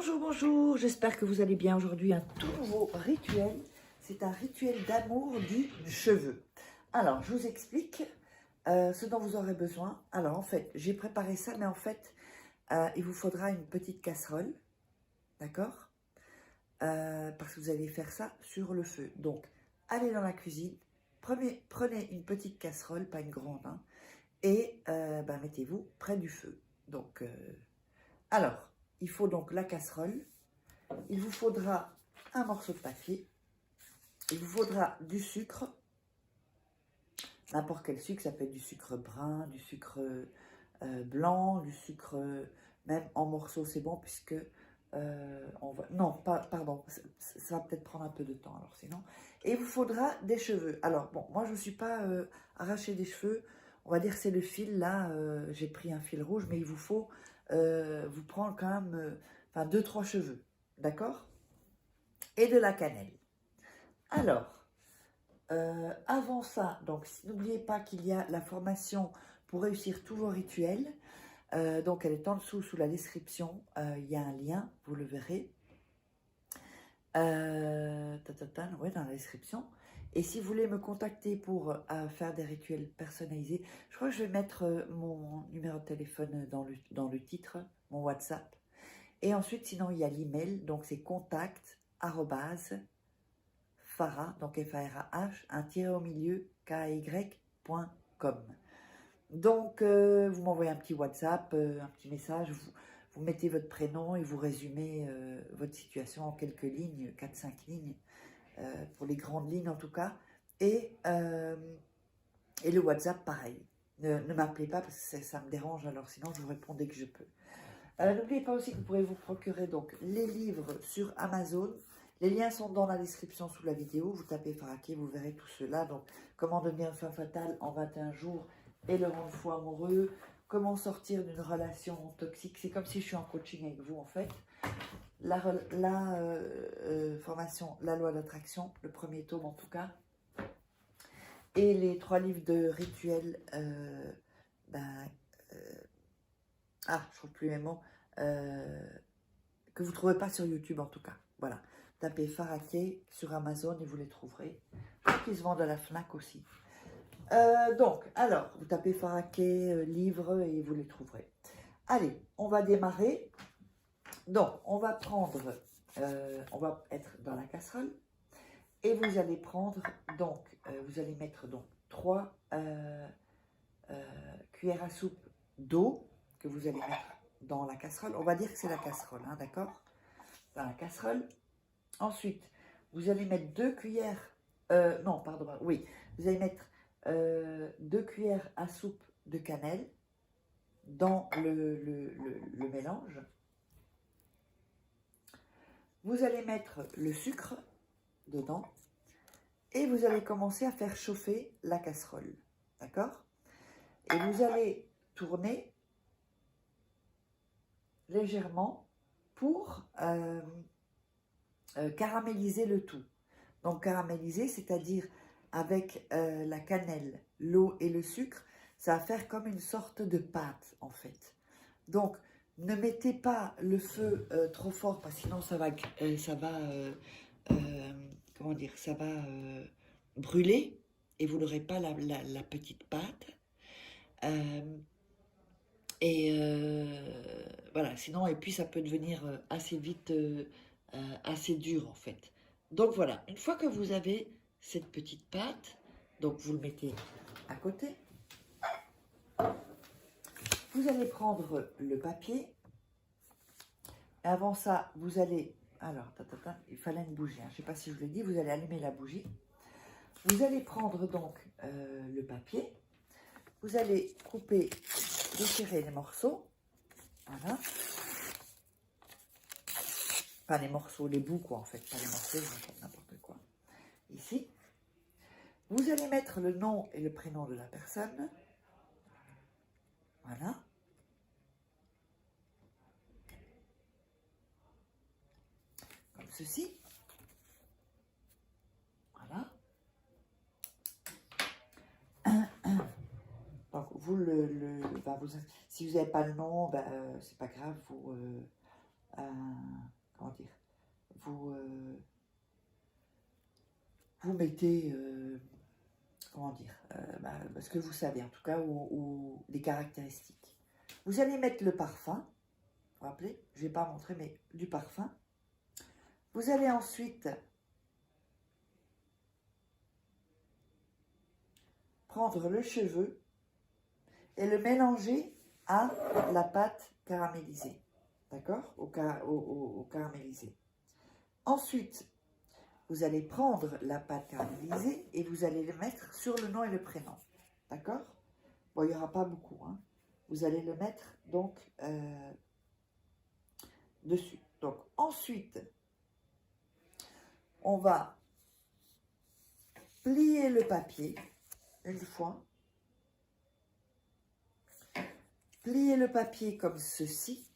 Bonjour, bonjour, j'espère que vous allez bien. Aujourd'hui, un tout nouveau rituel. C'est un rituel d'amour du cheveu. Alors, je vous explique ce dont vous aurez besoin. Alors, en fait, j'ai préparé ça, mais en fait, il vous faudra une petite casserole, d'accord? Parce que vous allez faire ça sur le feu. Donc, allez dans la cuisine, prenez une petite casserole, pas une grande, hein, et mettez-vous près du feu. Donc, alors, il faut donc la casserole. Il vous faudra un morceau de papier, il vous faudra du sucre, n'importe quel sucre, ça peut être du sucre brun, du sucre blanc, du sucre même en morceaux, c'est bon puisque on va... Non, pardon, ça va peut-être prendre un peu de temps alors sinon. Et il vous faudra des cheveux. Alors bon, moi je ne suis pas arraché des cheveux, on va dire que c'est le fil là, j'ai pris un fil rouge, mais il vous faut vous prendre quand même 2-3 cheveux. D'accord? Et de la cannelle. Alors, avant ça, donc n'oubliez pas qu'il y a la formation pour réussir tous vos rituels. Donc, elle est en dessous, sous la description. Il y a un lien, vous le verrez. Ouais, dans la description. Et si vous voulez me contacter pour faire des rituels personnalisés, je crois que je vais mettre mon numéro de téléphone dans le titre, mon WhatsApp. Et ensuite, sinon, il y a l'email, donc c'est contact@ Farah, donc F-A-R-A-H, un tiré au milieu, K-Y.com. Donc, vous m'envoyez un petit WhatsApp, un petit message, vous mettez votre prénom et vous résumez votre situation en quelques lignes, 4-5 lignes, pour les grandes lignes en tout cas. Et le WhatsApp, pareil. Ne m'appelez pas parce que ça me dérange, alors sinon je vous réponds dès que je peux. N'oubliez pas aussi que vous pourrez vous procurer donc les livres sur Amazon. Les liens sont dans la description sous la vidéo. Vous tapez Faraké, vous verrez tout cela. Donc, comment devenir une femme fatale en 21 jours et le rendre fou amoureux. Comment sortir d'une relation toxique. C'est comme si je suis en coaching avec vous en fait. La formation, la loi d'attraction, le premier tome en tout cas. Et les 3 livres de rituels. Je trouve plus mes mots. Que vous ne trouverez pas sur YouTube en tout cas. Voilà. Tapez Faraké sur Amazon et vous les trouverez. Je crois qu'ils se vendent à la FNAC aussi. Donc, alors, vous tapez Faraké, livre et vous les trouverez. Allez, on va démarrer. Donc, on va prendre, on va être dans la casserole. Et vous allez prendre, donc, vous allez mettre donc 3 cuillères à soupe d'eau que vous allez mettre dans la casserole. On va dire que c'est la casserole, hein, d'accord? Dans la casserole. Ensuite, vous allez mettre 2 cuillères, non, pardon, oui, vous allez mettre 2 cuillères à soupe de cannelle dans le mélange. Vous allez mettre le sucre dedans et vous allez commencer à faire chauffer la casserole, d'accord? Et vous allez tourner légèrement pour caraméliser le tout. Donc caraméliser, c'est-à-dire avec la cannelle, l'eau et le sucre, ça va faire comme une sorte de pâte en fait. Donc ne mettez pas le feu trop fort parce que sinon ça va comment dire, ça va brûler et vous n'aurez pas la petite pâte. Voilà, sinon, et puis ça peut devenir assez vite, assez dur en fait. Donc voilà, une fois que vous avez cette petite pâte, donc vous le mettez à côté. Vous allez prendre le papier. Et avant ça, vous allez, alors, il fallait une bougie, hein, je ne sais pas si je vous l'ai dit, vous allez allumer la bougie. Vous allez prendre donc le papier. Vous allez couper, déchirer les morceaux. Voilà. Pas les morceaux, les bouts quoi en fait, pas les morceaux, n'importe quoi. Ici. Vous allez mettre le nom et le prénom de la personne. Voilà. Comme ceci. Voilà. Donc vous si vous n'avez pas le nom, c'est pas grave, vous mettez, comment dire, ce que vous savez en tout cas, ou les caractéristiques. Vous allez mettre le parfum, vous vous rappelez, je ne vais pas montrer, mais du parfum. Vous allez ensuite prendre le cheveu et le mélanger à la pâte caramélisée, d'accord, au caramélisé. Ensuite, vous allez prendre la pâte caramélisée et vous allez le mettre sur le nom et le prénom, d'accord. Bon, il n'y aura pas beaucoup, hein. Vous allez le mettre donc dessus. Donc ensuite, on va plier le papier une fois. Plier le papier comme ceci,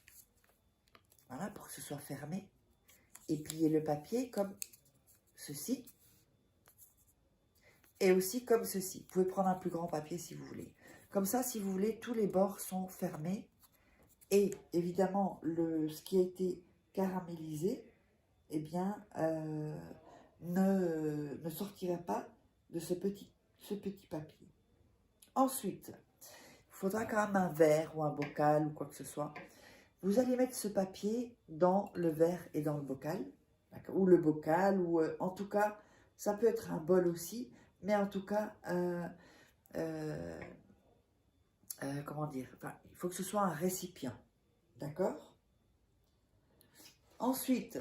voilà, pour que ce soit fermé. Et plier le papier comme ceci. Et aussi comme ceci. Vous pouvez prendre un plus grand papier si vous voulez. Comme ça, si vous voulez, tous les bords sont fermés. Et évidemment, ce qui a été caramélisé, eh bien, ne sortira pas de ce petit papier. Ensuite, il faudra quand même un verre ou un bocal ou quoi que ce soit. Vous allez mettre ce papier dans le verre et dans le bocal, ou le bocal, ou en tout cas, ça peut être un bol aussi, mais en tout cas, comment dire, enfin, il faut que ce soit un récipient, d'accord? Ensuite,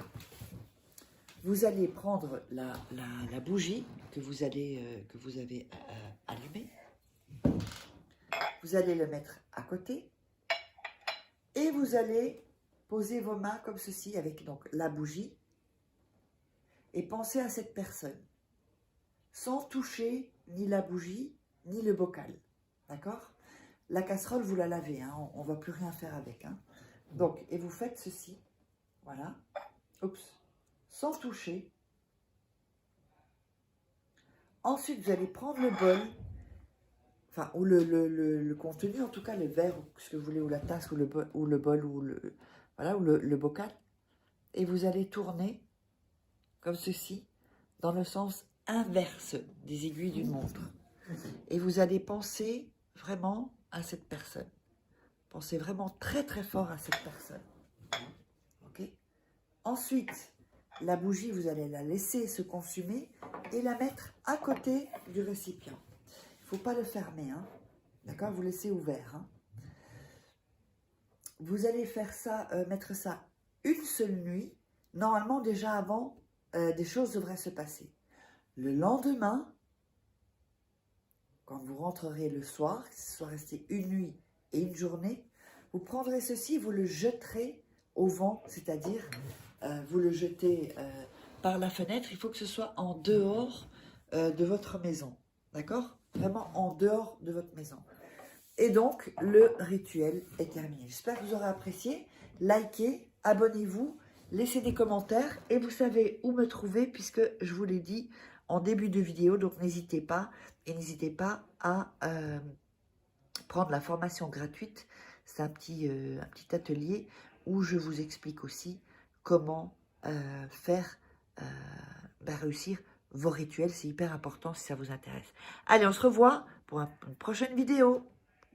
vous allez prendre la bougie que vous avez allumée. Vous allez le mettre à côté et vous allez poser vos mains comme ceci avec donc la bougie et pensez à cette personne sans toucher ni la bougie ni le bocal, d'accord? La casserole, vous la lavez, hein, on ne va plus rien faire avec. Hein. Donc, et vous faites ceci, voilà, oups, sans toucher. Ensuite, vous allez prendre le bol, enfin, ou le contenu, en tout cas, le verre, ou ce que vous voulez, ou la tasse, ou le bol, ou le bocal. Et vous allez tourner, comme ceci, dans le sens inverse des aiguilles d'une montre. Et vous allez penser vraiment à cette personne. Pensez vraiment très très fort à cette personne. Ok? Ensuite, la bougie, vous allez la laisser se consumer et la mettre à côté du récipient. Il ne faut pas le fermer, hein? D'accord? Vous laissez ouvert. Hein? Vous allez faire ça, mettre ça une seule nuit. Normalement, déjà avant, des choses devraient se passer. Le lendemain, quand vous rentrerez le soir, que ce soit resté une nuit et une journée, vous prendrez ceci, vous le jeterez au vent, c'est-à-dire vous le jetez par la fenêtre. Il faut que ce soit en dehors de votre maison, d'accord? Vraiment en dehors de votre maison. Et donc, le rituel est terminé. J'espère que vous aurez apprécié. Likez, abonnez-vous, laissez des commentaires et vous savez où me trouver puisque je vous l'ai dit en début de vidéo. Donc, n'hésitez pas et n'hésitez pas à prendre la formation gratuite. C'est un petit atelier où je vous explique aussi comment réussir vos rituels. C'est hyper important si ça vous intéresse. Allez, on se revoit pour une prochaine vidéo.